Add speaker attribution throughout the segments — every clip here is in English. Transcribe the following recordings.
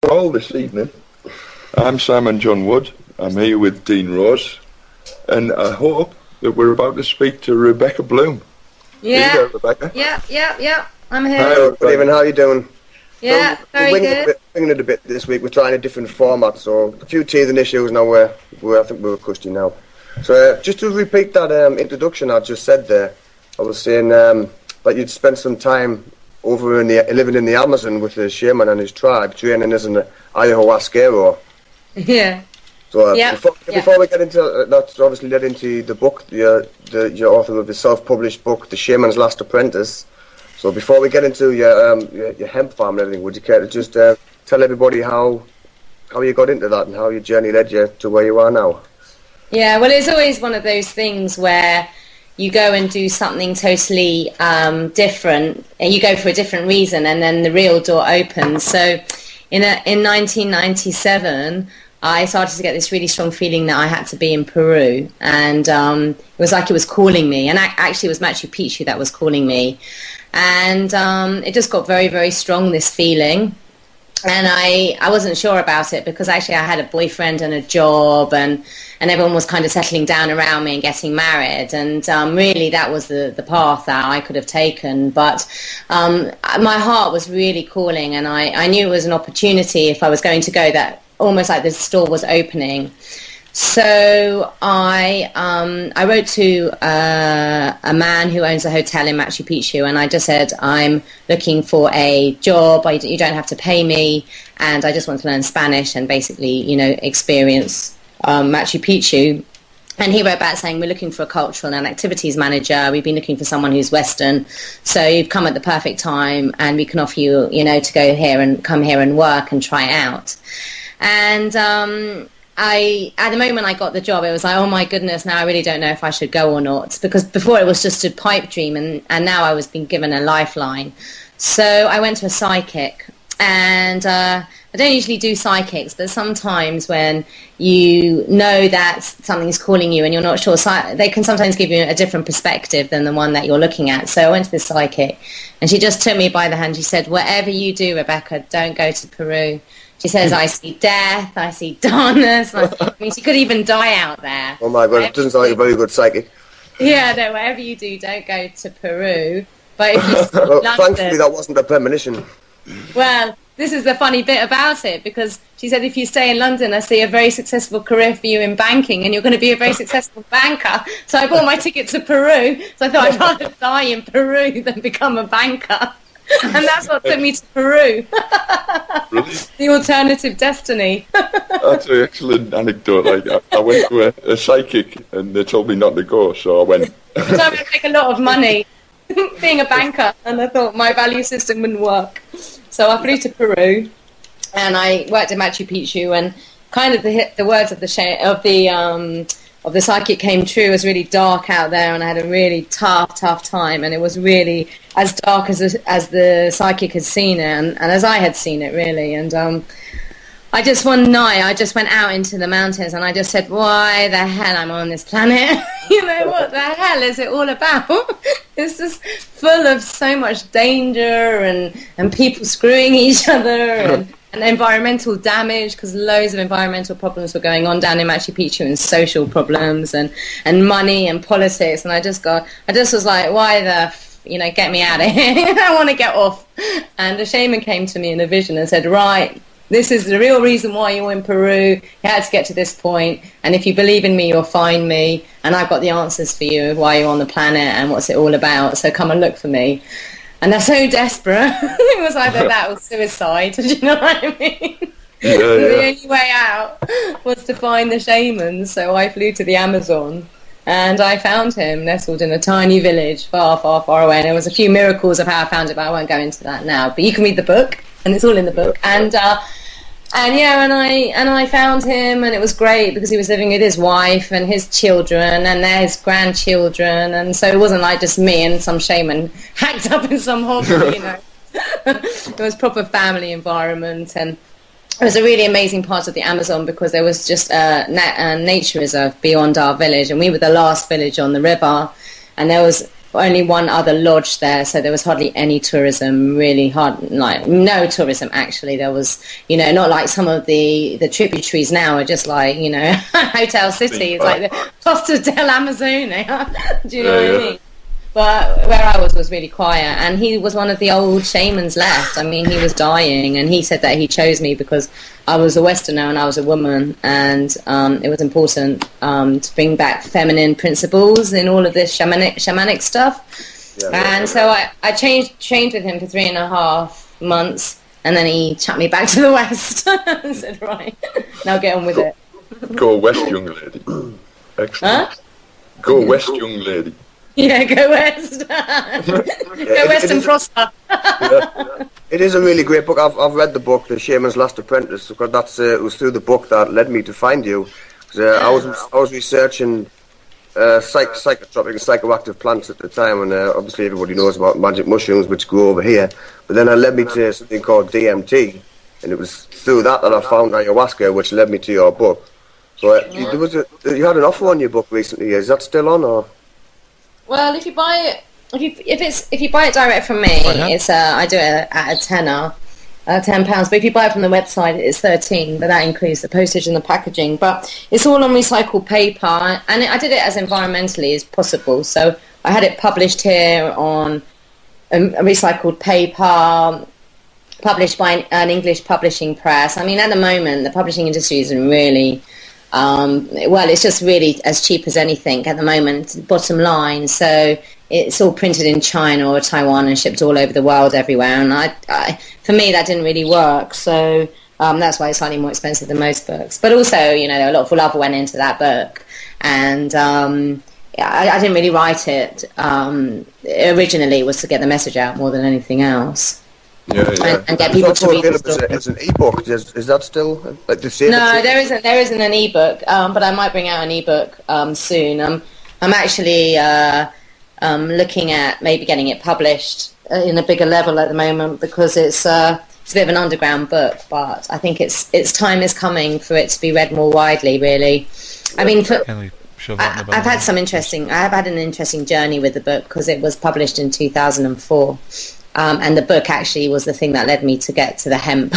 Speaker 1: all this evening. I'm Simon John Wood. I'm here with Dean Rose, and I hope that we're about to speak to Rebekah Bloom.
Speaker 2: Yeah.
Speaker 1: There, Rebekah.
Speaker 2: Yeah. I'm here.
Speaker 3: Hi, good evening. How are you doing?
Speaker 2: Yeah,
Speaker 3: so
Speaker 2: very good.
Speaker 3: Winging it a bit this week. We're trying a different format, so a few teething issues. Now I think we're cushy now. So just to repeat that introduction I just said there, I was saying that you'd spent some time over living in the Amazon with the Shaman and his tribe, training as an ayahuasquero.
Speaker 2: Yeah.
Speaker 3: So before we get into that's obviously led into the book, your author of the self-published book, The Shaman's Last Apprentice. So before we get into your hemp farm and everything, would you care to just tell everybody how you got into that and how your journey led you to where you are now?
Speaker 2: Yeah, well, it's always one of those things where you go and do something totally different, and you go for a different reason, and then the real door opens. So in 1997, I started to get this really strong feeling that I had to be in Peru, and it was like it was calling me, and actually it was Machu Picchu that was calling me. And it just got very, very strong, this feeling. And I wasn't sure about it because actually I had a boyfriend and a job, and everyone was kind of settling down around me and getting married. And really that was the path that I could have taken. But my heart was really calling, and I knew it was an opportunity if I was going to go, that almost like this door was opening. So I wrote to a man who owns a hotel in Machu Picchu, and I just said, I'm looking for a job. You don't have to pay me, and I just want to learn Spanish and basically, experience Machu Picchu. And he wrote back saying, we're looking for a cultural and activities manager. We've been looking for someone who's Western. So you've come at the perfect time, and we can offer you, to go here and come here and work and try out. And at the moment I got the job, it was like, oh my goodness, now I really don't know if I should go or not, because before it was just a pipe dream, and now I was being given a lifeline. So I went to a psychic, and I don't usually do psychics, but sometimes when you know that something's calling you and you're not sure, they can sometimes give you a different perspective than the one that you're looking at. So I went to this psychic, and she just took me by the hand. She said, whatever you do, Rebekah, don't go to Peru. She says, I see death, I see darkness. I mean, she could even die out there.
Speaker 3: Oh my God, it doesn't sound like a very good psychic.
Speaker 2: Yeah, no, whatever you do, don't go to Peru. But if you
Speaker 3: well, thankfully that wasn't a premonition.
Speaker 2: Well, this is the funny bit about it, because she said, if you stay in London, I see a very successful career for you in banking, and you're going to be a very successful banker. So I bought my ticket to Peru, so I thought I'd rather die in Peru than become a banker. And that's what took me to Peru.
Speaker 1: Really?
Speaker 2: The alternative destiny.
Speaker 1: That's an excellent anecdote. Like I went to a psychic, and they told me not to go, so I went.
Speaker 2: So I'm going to make a lot of money being a banker, and I thought my value system wouldn't work. So I flew to Peru, and I worked in Machu Picchu, and kind of the words of the psychic came true. It was really dark out there, and I had a really tough time, and it was really as dark as the psychic had seen it, and as I had seen it, really. And one night I just went out into the mountains, and I just said, why the hell I'm on this planet? What the hell is it all about? It's just full of so much danger and people screwing each other, and environmental damage, because loads of environmental problems were going on down in Machu Picchu, and social problems and money and politics. And I just was like, why get me out of here. I want to get off. And the shaman came to me in a vision and said, right, this is the real reason why you're in Peru. You had to get to this point, and if you believe in me, you'll find me, and I've got the answers for you of why you're on the planet and what's it all about. So come and look for me. And they're so desperate. It was either that or suicide. Do you know what I mean?
Speaker 1: Yeah.
Speaker 2: The only way out was to find the shaman. So I flew to the Amazon, and I found him nestled in a tiny village far, far, far away. And there was a few miracles of how I found it, but I won't go into that now. But you can read the book, and it's all in the book. And I found him, and it was great because he was living with his wife and his children and his grandchildren, and so it wasn't like just me and some shaman hacked up in some hobby, It was proper family environment, and it was a really amazing part of the Amazon because there was just a nature reserve beyond our village, and we were the last village on the river, and there was only one other lodge there, so there was hardly any tourism, really hard, like no tourism actually. There was, not like some of the tributaries now are just like, Hotel City. It's like the Costa del Amazone. Do you know what I mean? But where I was really quiet, and he was one of the old shamans left. I mean, he was dying, and he said that he chose me because I was a Westerner and I was a woman, and it was important to bring back feminine principles in all of this shamanic stuff. And so I trained with him for 3.5 months, and then he chucked me back to the West and said, right, now get on with it.
Speaker 1: Go west, young lady. Excellent.
Speaker 2: Huh?
Speaker 1: Go west, young lady.
Speaker 2: Yeah, go west. Go west and prosper.
Speaker 3: It is a really great book. I've read the book, The Shaman's Last Apprentice, because it was through the book that led me to find you. I was researching psychotropic and psychoactive plants at the time, and obviously everybody knows about magic mushrooms, which grow over here. But then it led me to something called DMT, and it was through that I found ayahuasca, which led me to your book. So you had an offer on your book recently. Is that still on, or?
Speaker 2: Well, if you buy it, if you buy it direct from me, it's I do it at a tenner, £10. But if you buy it from the website, it's 13. But that includes the postage and the packaging. But it's all on recycled paper, and I did it as environmentally as possible. So I had it published here on a recycled paper, published by an English publishing press. I mean, at the moment, the publishing industry isn't really. It's just really as cheap as anything at the moment, bottom line. So it's all printed in China or Taiwan and shipped all over the world everywhere. And for me, that didn't really work. So that's why it's slightly more expensive than most books. But also, a lot of love went into that book. And I didn't really write it. Originally, it was to get the message out more than anything else. And get people to read the story.
Speaker 3: It's an ebook. Is that still like the same?
Speaker 2: No, there isn't an ebook, but I might bring out an ebook soon. I'm actually looking at maybe getting it published in a bigger level at the moment, because it's a bit of an underground book. But I think its time is coming for it to be read more widely. Really, I mean, I've had an interesting journey with the book, because it was published in 2004. And the book actually was the thing that led me to get to the hemp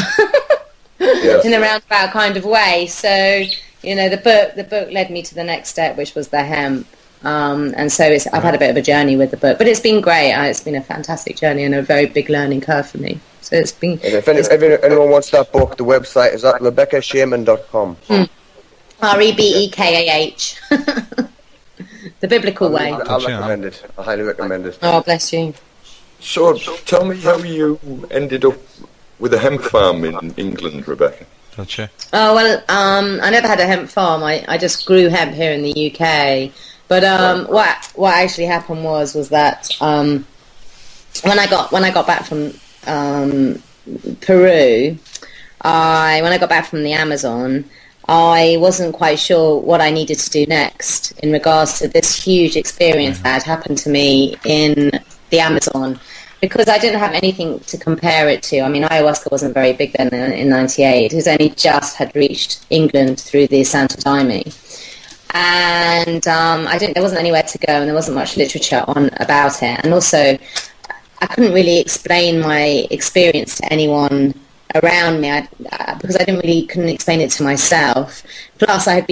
Speaker 2: in a roundabout kind of way. So, the book led me to the next step, which was the hemp. And so I've had a bit of a journey with the book, but it's been great. It's been a fantastic journey and a very big learning curve for me. So it's been. And
Speaker 3: if anyone wants that book, the website is at RebekahShaman.com.
Speaker 2: REBEKAH. The biblical way.
Speaker 3: I recommend it. I highly recommend it.
Speaker 2: Oh, bless you.
Speaker 1: So, tell me how you ended up with a hemp farm in England, Rebekah.
Speaker 4: Gotcha.
Speaker 2: Oh, well, I never had a hemp farm. I just grew hemp here in the UK. But what actually happened was that when I got back from Peru, when I got back from the Amazon, I wasn't quite sure what I needed to do next in regards to this huge experience that had happened to me in the Amazon, because I didn't have anything to compare it to. I mean, ayahuasca wasn't very big then in 98. It was only just had reached England through the Santo Daime. And there wasn't anywhere to go, and there wasn't much literature about it. And also, I couldn't really explain my experience to anyone around me, because I couldn't explain it to myself. Plus, I'd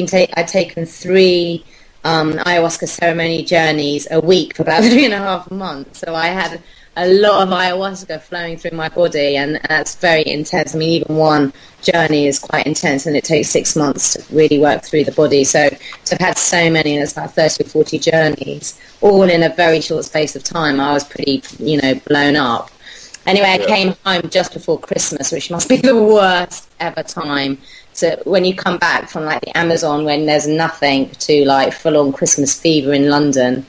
Speaker 2: taken 3 ayahuasca ceremony journeys a week for about 3.5 months. So I had a lot of ayahuasca flowing through my body, and that's very intense. I mean, even one journey is quite intense, and it takes 6 months to really work through the body. So I've had so many, and it's about 30 or 40 journeys, all in a very short space of time. I was pretty, blown up. Anyway, I came home just before Christmas, which must be the worst ever time. So when you come back from like the Amazon, when there's nothing, to like full-on Christmas fever in London,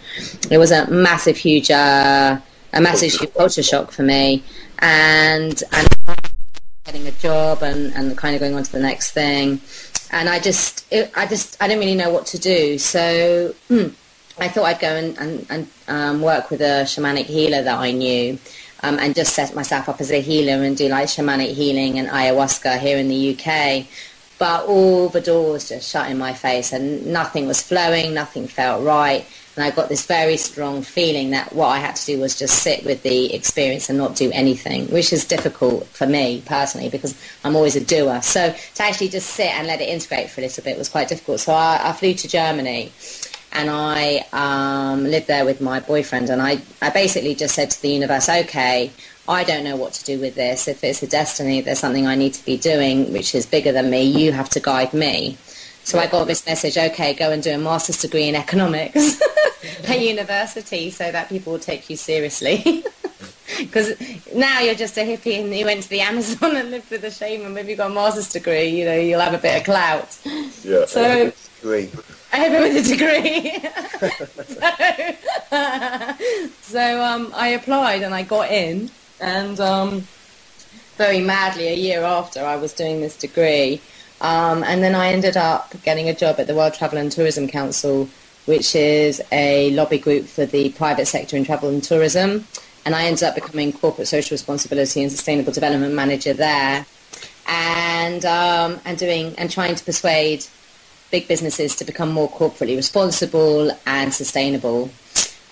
Speaker 2: it was a massive, huge culture shock for me, and getting a job and kind of going on to the next thing, and I didn't really know what to do. So I thought I'd go and work with a shamanic healer that I knew. And just set myself up as a healer and do like shamanic healing and ayahuasca here in the UK. but all the doors just shut in my face, and nothing was flowing, nothing felt right. And I got this very strong feeling that what I had to do was just sit with the experience and not do anything, which is difficult for me personally because I'm always a doer. So to actually just sit and let it integrate for a little bit was quite difficult. So I flew to Germany, and I lived there with my boyfriend, and I basically just said to the universe, okay, I don't know what to do with this. If it's a destiny, there's something I need to be doing which is bigger than me. You have to guide me. So I got this message, okay, go and do a master's degree in economics at university so that people will take you seriously. Because now you're just a hippie and you went to the Amazon and lived with a shaman. Maybe you've got a master's degree, you know, you'll have a bit of clout.
Speaker 3: Yeah,
Speaker 2: so I have it with a degree. so I applied and I got in, and very madly a year after I was doing this degree, and then I ended up getting a job at the World Travel and Tourism Council, which is a lobby group for the private sector in travel and tourism. And I ended up becoming corporate social responsibility and sustainable development manager there, and trying to persuade big businesses to become more corporately responsible and sustainable.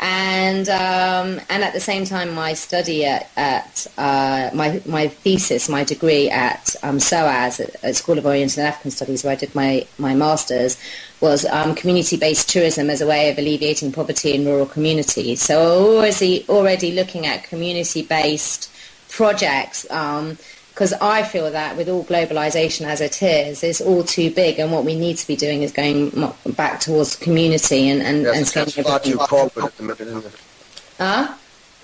Speaker 2: And at the same time, my study my thesis, my degree at SOAS, at School of Oriental and African Studies, where I did my master's, was community-based tourism as a way of alleviating poverty in rural communities. So already looking at community-based projects, because I feel that with all globalization as it is, it's all too big, and what we need to be doing is going back towards community and
Speaker 3: it's far too corporate at the minute, isn't it?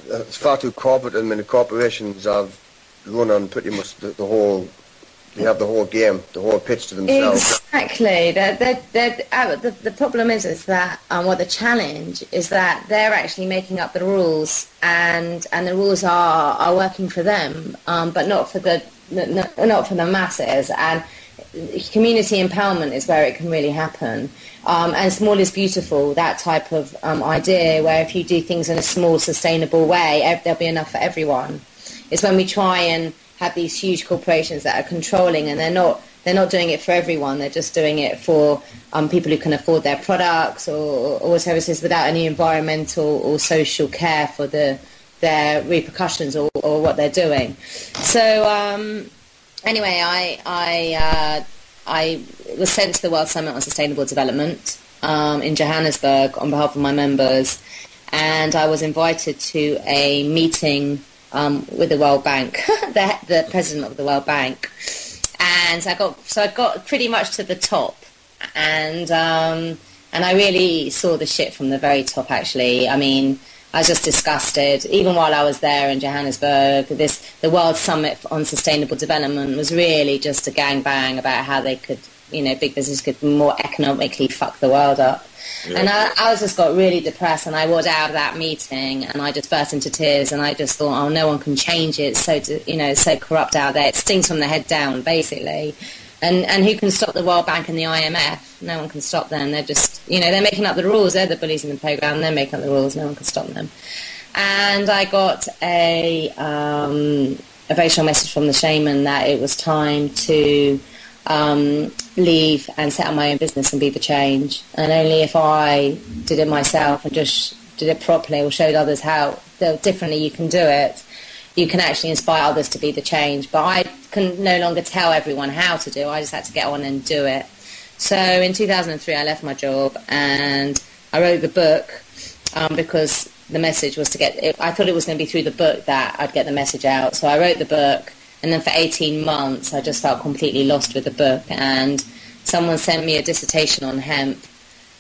Speaker 3: It's far too corporate at the minute. Corporations have run on pretty much the whole. They have the whole game, the whole pitch to themselves.
Speaker 2: Exactly. The problem is that the challenge is that they're actually making up the rules, and the rules are working for them, but not for the masses. And community empowerment is where it can really happen. And small is beautiful. That type of idea, where if you do things in a small, sustainable way, there'll be enough for everyone. It's when we try and have these huge corporations that are controlling, and they're not doing it for everyone. They're just doing it for people who can afford their products or services without any environmental or social care for their repercussions or what they're doing. So anyway, I was sent to the World Summit on Sustainable Development in Johannesburg on behalf of my members, and I was invited to a meeting with the World Bank, the president of the World Bank, and I got pretty much to the top, and I really saw the shit from the very top. Actually, I mean, I was just disgusted. Even while I was there in Johannesburg, the World Summit on Sustainable Development was really just a gangbang about how they could, big business could more economically fuck the world up. Yeah. And I just got really depressed, and I walked out of that meeting and I just burst into tears, and I just thought, oh, no one can change it. It's so corrupt out there. It stings from the head down, basically. And who can stop the World Bank and the IMF? No one can stop them. They're just, they're making up the rules. They're the bullies in the playground. They're making up the rules. No one can stop them. And I got a very strong message from the shaman that it was time to leave and set up my own business and be the change. And only if I did it myself and just did it properly or showed others how differently you can do it, you can actually inspire others to be the change. But I can no longer tell everyone how to do it. I just had to get on and do it. So in 2003 I left my job and I wrote the book because the message was to get it. I thought it was going to be through the book that I'd get the message out. So I wrote the book, and then for 18 months I just felt completely lost with the book, and someone sent me a dissertation on hemp,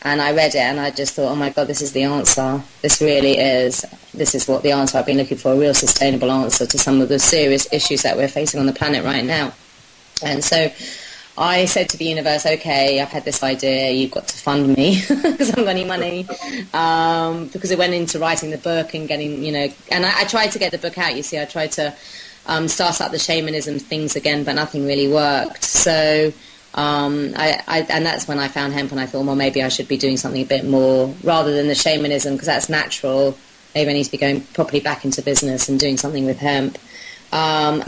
Speaker 2: and I read it and I just thought, oh my God, this is the answer. This is what the answer I've been looking for, a real sustainable answer to some of the serious issues that we're facing on the planet right now. And so I said to the universe, okay, I've had this idea, you've got to fund me because I haven't got any money, because it went into writing the book and getting, and I tried to get the book out, you see. I tried to start up the shamanism things again, but nothing really worked. So and that's when I found hemp, and I thought, well, maybe I should be doing something a bit more rather than the shamanism, because that's natural. Maybe I need to be going properly back into business and doing something with hemp. And